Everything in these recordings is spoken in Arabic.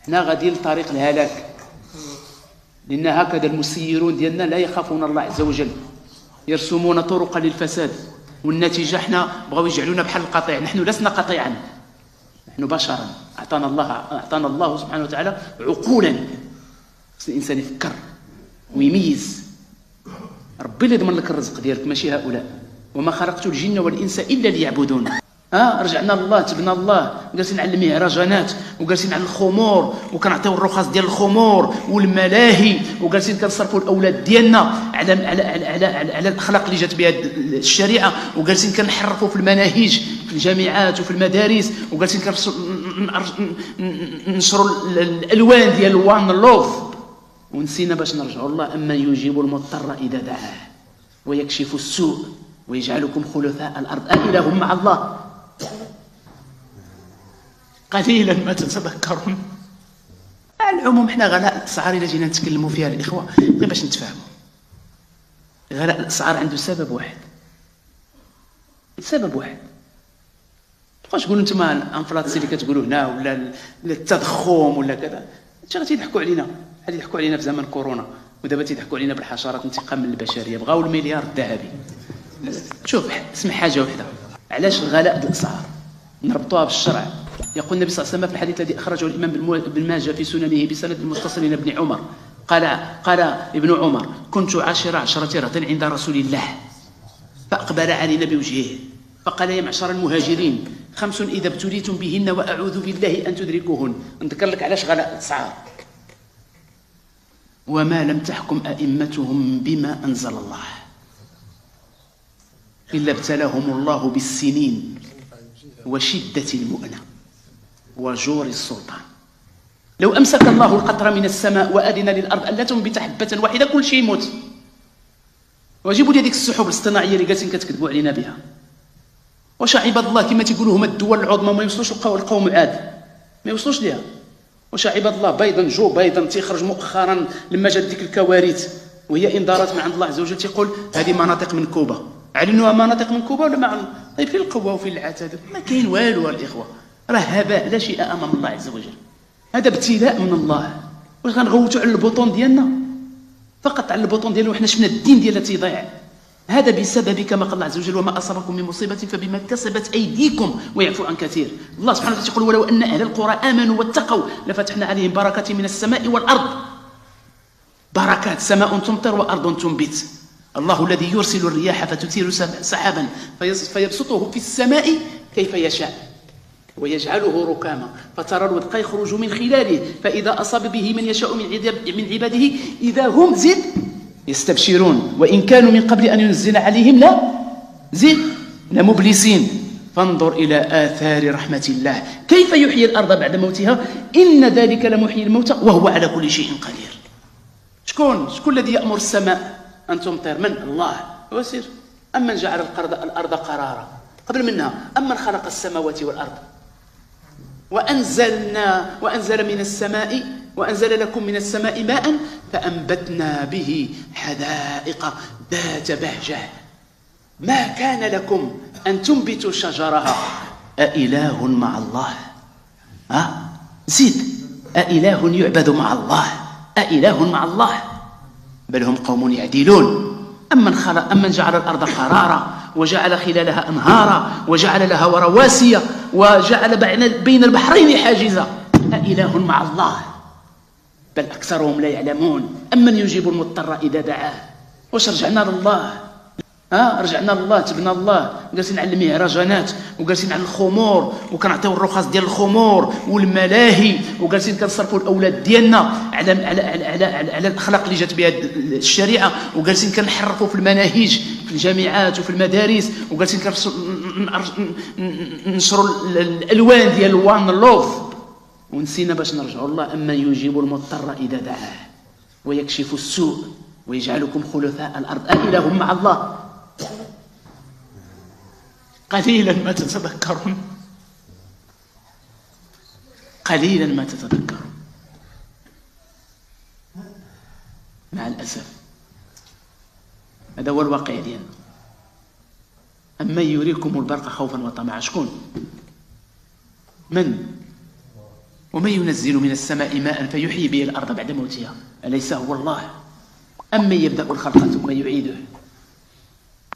حنا غاديين لطريق الهلاك، لأن هكذا المسيرون ديالنا لا يخافون الله عز وجل، يرسمون طرقا للفساد، والنتيجة حنا بغاو يجعلونا بحال القطيع. نحن لسنا قطيعا، نحن بشرا، أعطانا الله سبحانه وتعالى عقولا، خص الإنسان يفكر ويميز. ربي اللي يضمن لك الرزق ديالك ماشي هؤلاء. وما خلقت الجن والإنس إلا ليعبدون. رجعنا الله، تبنا الله، جالسين على المهرجانات وجالسين على الخمور وكنعطيو الرخص ديال الخمور والملاهي، وجالسين كنصرفوا الاولاد ديالنا على على على على, على الاخلاق اللي جات بها الشريعه، وجالسين كنحرفوا في المناهج في الجامعات وفي المدارس، وجالسين ننشروا الالوان ديال وان لوف، ونسينا باش نرجعوا الله. اما يجيب المضطر اذا دعاه ويكشف السوء ويجعلكم خلفاء الارض أإله مع الله قليلا ما تتذكرون. على العموم حنا غلاء الاسعار الا جينا نتكلموا فيها الاخوه غير باش نتفاهموا، غلاء الاسعار عنده سبب واحد، سبب واحد. تبقاوش تقولوا نتوما الانفلاسيون اللي كتقولوا هنا ولا التضخم ولا كذا، هادشي تيضحكوا علينا، هادي يضحكوا علينا في زمن كورونا، ودابا تيضحكوا علينا بالحشرات انتقام من البشريه، بغاو المليار الذهبي. شوف اسمع حاجه واحده، علاش الغلاء الاسعار نربطوها بالشرع. يقول النبي صلى الله عليه وسلم في الحديث الذي اخرجه الامام بن ماجه في سننه بسند المتصل الى ابن عمر، قال ابن عمر: كنت عاشر عشرة رهط عند رسول الله فاقبل علينا بوجهه فقال: يا معشر المهاجرين 5 اذا ابتليتم بهن واعوذ بالله ان تدركوهن. نذكر لك علاش غلاء الاسعار: وما لم تحكم ائمتهم بما انزل الله الا ابتلاهم الله بالسنين وشده المؤنه وجور السلطان. لو أمسك الله القطر من السماء وأذن للأرض أن لا تنبت حبة واحدة كل شيء يموت. وجيبوا لي هذيك السحب الاصطناعية اللي جالسين كتكذبوا علينا بها. واش عباد الله كما تيقولوا هما الدول العظمى ما يوصلوش القوم عاد، ما يوصلوش ليها. واش عباد الله بيضا تيخرج مؤخرا لما جات ديك الكوارث وهي انذارات من عند الله عز وجل، تيقول هذه مناطق من كوبا. اعلنوها مناطق من كوبا ولا ما؟ طيب فين القوة وفين العتاد؟ ما كاين والو الإخوة، راه هباء لا شيء امام الله عز وجل. هذا ابتلاء من الله. واش غنغوتوا على البطون ديالنا؟ فقط على البطون ديالنا، وحنا شفنا الدين ديالنا تيضيع. هذا بسبب كما قال الله عز وجل: وما اصابكم من مصيبه فبما كسبت ايديكم ويعفو عن كثير. الله سبحانه وتعالى يقول: ولو ان اهل القرى امنوا واتقوا لفتحنا عليهم بركات من السماء والارض. بركات، سماء تمطر وارض تنبت. الله الذي يرسل الرياح فتثير سحابا فيبسطه في السماء كيف يشاء ويجعله ركاما فترى الودق يخرج من خلاله فإذا أصاب به من يشاء من عباده إذا هم يستبشرون وإن كانوا من قبل أن ينزل عليهم لمبلسين. فانظر إلى آثار رحمة الله كيف يحيي الأرض بعد موتها إن ذلك لمحيي الموتى وهو على كل شيء قدير. شكون الذي يأمر السماء أن تمطر؟ من؟ الله. وسير أمن جعل الأرض قرارا قبل منها، أمن خلق السماوات والأرض وأنزل من السماء وأنزل لكم من السماء ماء فأنبتنا به حدائق ذات بهجة ما كان لكم أن تنبتوا شجرها أإله مع الله؟ زيد، أإله يعبد مع الله؟ أإله مع الله؟ بل هم قوم يعدلون. أمن جعل الأرض قرارا وجعل خلالها أنهارا وجعل لها رواسي وجعل بين البحرين حاجزا أإله مع الله؟ بل أكثرهم لا يعلمون. أمن يجيب المضطر إذا دعاه. واش رجعنا لله؟ رجعنا لله، تبنا الله، جالسين على المهرجانات وجالسين على الخمور وكنعطيو الرخص ديال الخمور والملاهي، وجالسين كنصرفوا الاولاد ديالنا على على على على, على الاخلاق اللي جات بها الشريعه، وجالسين كنحرفوا في المناهج في الجامعات وفي المدارس، وجالسين ننشروا الالوان ديال وان لوف، ونسينا باش نرجعوا الله. اما يجيب المضطر اذا دعاه ويكشف السوء ويجعلكم خلفاء الارض أإله مع الله؟ قليلا ما تتذكرون، قليلا ما تتذكرون مع الأسف. هذا هو الواقع ديالنا. أما يريكم البرق خوفا وطمعا، شكون؟ من؟ ومن ينزل من السماء ماء فيحيي به الأرض بعد موتها أليس هو الله؟ أمن يبدأ الخلق ثم يعيده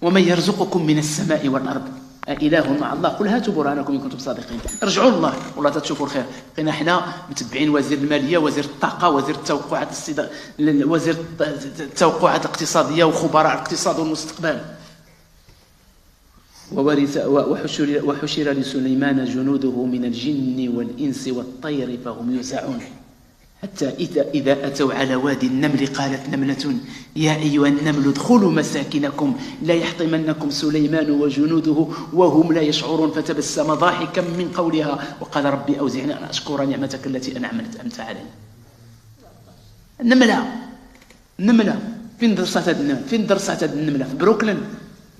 ومن يرزقكم من السماء والأرض أإله مع الله؟ قل هاتوا برهانكم إن كنتم صادقين. رجعوا الله والله تتشوفوا الخير. لقينا حنا متبعين وزير المالية، وزير الطاقة، وزير التوقعات وزير التوقعات الاقتصادية وخبراء الاقتصاد والمستقبل. وحشر لسليمان جنوده من الجن والإنس والطير فهم يوزعون حتى إذا أتوا على وادي النمل قالت نملة يا أيها النمل ادخلوا مساكنكم لا يحطمنكم سليمان وجنوده وهم لا يشعرون فتبسم ضاحكا من قولها وقال ربي أوزعني أن أشكر نعمتك التي أنعمت علي. النملة فين درست هذه النملة؟ فين درست هذه النملة؟ في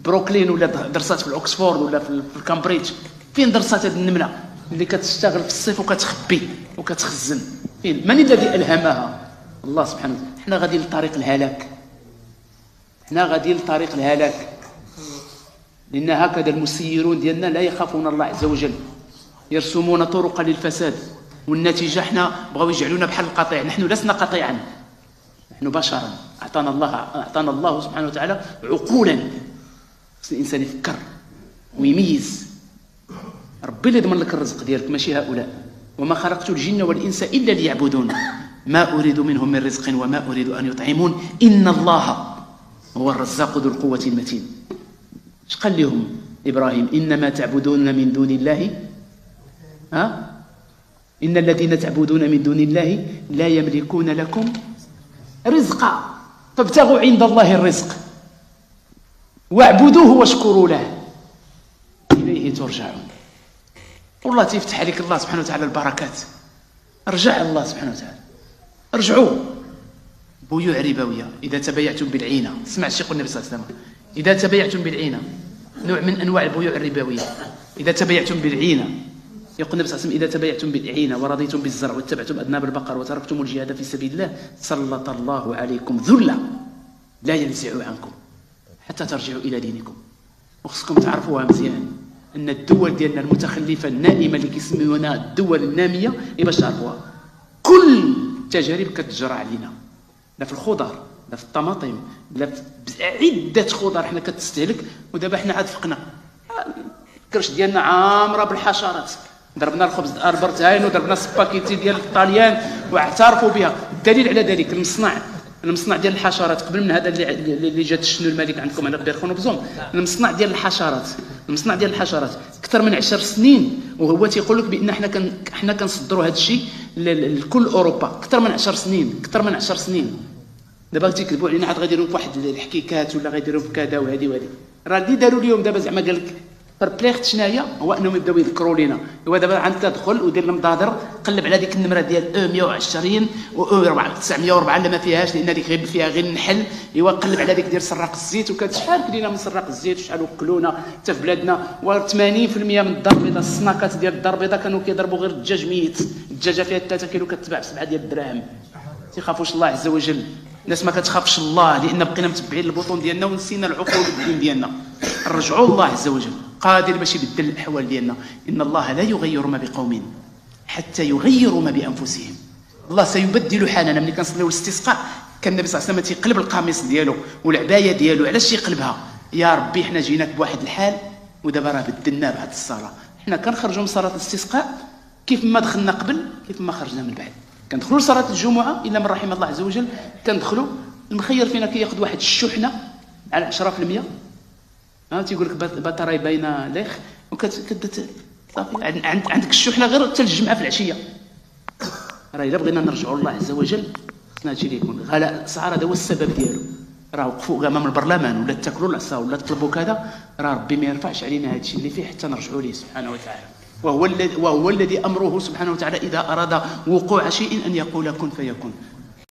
بروكلين ولا درست في الأكسفورد ولا في كامبريدج؟ فين درست هذه النملة اللي كتشتغل في الصيف وكتخبي وكتخزن؟ فين؟ من الذي ألهمها؟ الله سبحانه وتعالى. حنا غادي لطريق الهلاك، لأن هكذا المسيرون ديالنا لا يخافون الله عز وجل، يرسمون طرقا للفساد، والنتيجة حنا بغاو يجعلونا بحال القطيع. نحن لسنا قطيعا، نحن بشرا. أعطانا الله سبحانه وتعالى عقولا، الإنسان يفكر ويميز. ربي اللي يضمن لك الرزق ديالك ماشي هؤلاء. وما خلقت الجن والإنس إلا ليعبدون ما أريد منهم من رزق وما أريد أن يطعمون إن الله هو الرزاق ذو القوة المتين. اش قال لهم إبراهيم؟ إنما تعبدون من دون الله إن الذين تعبدون من دون الله لا يملكون لكم رزقا فابتغوا عند الله الرزق واعبدوه واشكروا له إليه ترجعون. والله تفتح عليك الله سبحانه وتعالى البركات. رجع الله سبحانه وتعالى. ارجعوا. بيوع ربوية إذا تبايعتم بالعينة. اسمع الشيخ النبي صلى الله عليه وسلم، إذا تبايعتم بالعينة، نوع من أنواع البيوع الربوية. إذا تبايعتم بالعينة، يقول النبي صلى الله عليه وسلم إذا تبايعتم بالعينة ورضيتم بالزرع واتبعتم أذناب البقر وتركتم الجهاد في سبيل الله سلط الله عليكم ذلا لا ينزع عنكم حتى ترجعوا إلى دينكم. وخصكم تعرفوها مزيان أن الدول ديالنا المتخلفة النائمة اللي كيسميونها الدول النامية، باش تعرفوها كل التجارب كتجرى علينا، لا في الخضر لا في الطماطم لا في عدة خضر حنا كتستهلك. ودابا حنا عاد فقنا الكرش ديالنا عامرة بالحشرات. ضربنا الخبز البرتاين وضربنا السباكيتي ديال الطاليان واعترفوا بها. الدليل على ذلك المصنع ديال الحشرات قبل من هذا اللي جات الشنو الملك عندكم على بيرخون وبزوم. المصنع ديال الحشرات اكثر من 10 سنين وهو تيقول لك بان حنا كنصدروا هذا الشيء لكل اوروبا. اكثر من 10 سنين. دابا تيكذبوا علينا عاد غيديروا في واحد الحكيكات ولا غيديروا في كذا وهذه راه اللي داروا اليوم دابا زعما قال لك بربليغت شناهي هو انهم يبداو يذكروا لنا. هو دابا انت تدخل ودير المضادر قلب على ديك النمره ديال 120 و 904 اللي ما فيهاش لان هذيك غير فيها غير النحل. قلب على ديك ديال سراق الزيت وكتشحال كلينا من سراق الزيت وشحال وكلونا حتى في بلادنا. و80% من الدار البيضاء السناكات ديال الدار البيضاء كانوا كيضربوا غير الدجاج ميت. الدجاجه فيها 3 كيلو كتباع ب 7 ديال الدراهم. تيخافوش الله عز وجل. الناس ما كتخافش الله لان بقينا متبعين البطون ديالنا ونسينا العقول الدين ديالنا. رجعوا الله عز وجل قادر باش يبدل الاحوال ديالنا. ان الله لا يغير ما بقوم حتى يغيروا ما بانفسهم. الله سيبدل حالنا. ملي كنصليو الاستسقاء كان النبي صلى الله عليه وسلم تيقلب القميص ديالو والعبايه ديالو. علاش يقلبها؟ يا ربي حنا جيناك بواحد الحال ودابا راه بدلناه بعد الصلاه. حنا كنخرجوا من صلاه الاستسقاء كيف ما دخلنا قبل كيف ما خرجنا من بعد. كندخلوا لصلاه الجمعه الا من رحم الله عز وجل كندخلوا المخير فينا كياخذ واحد الشحنه على 10%. تيقول لك بطاري باينه ليخ صافي عندك الشحنه غير حتى الجمعه في العشيه. راه الا بغينا نرجعوا الله عز وجل خصنا هادشي اللي يكون غلاء الاسعار. هذا هو السبب ديالو. راه وقفوا امام البرلمان ولا تاكلوا العصا ولا تطلبوا كذا. راه ربي ما يرفعش علينا هادشي اللي فيه حتى نرجعوا ليه سبحانه وتعالى. وهو الذي امره سبحانه وتعالى اذا اراد وقوع شيء ان يقول كن فيكون.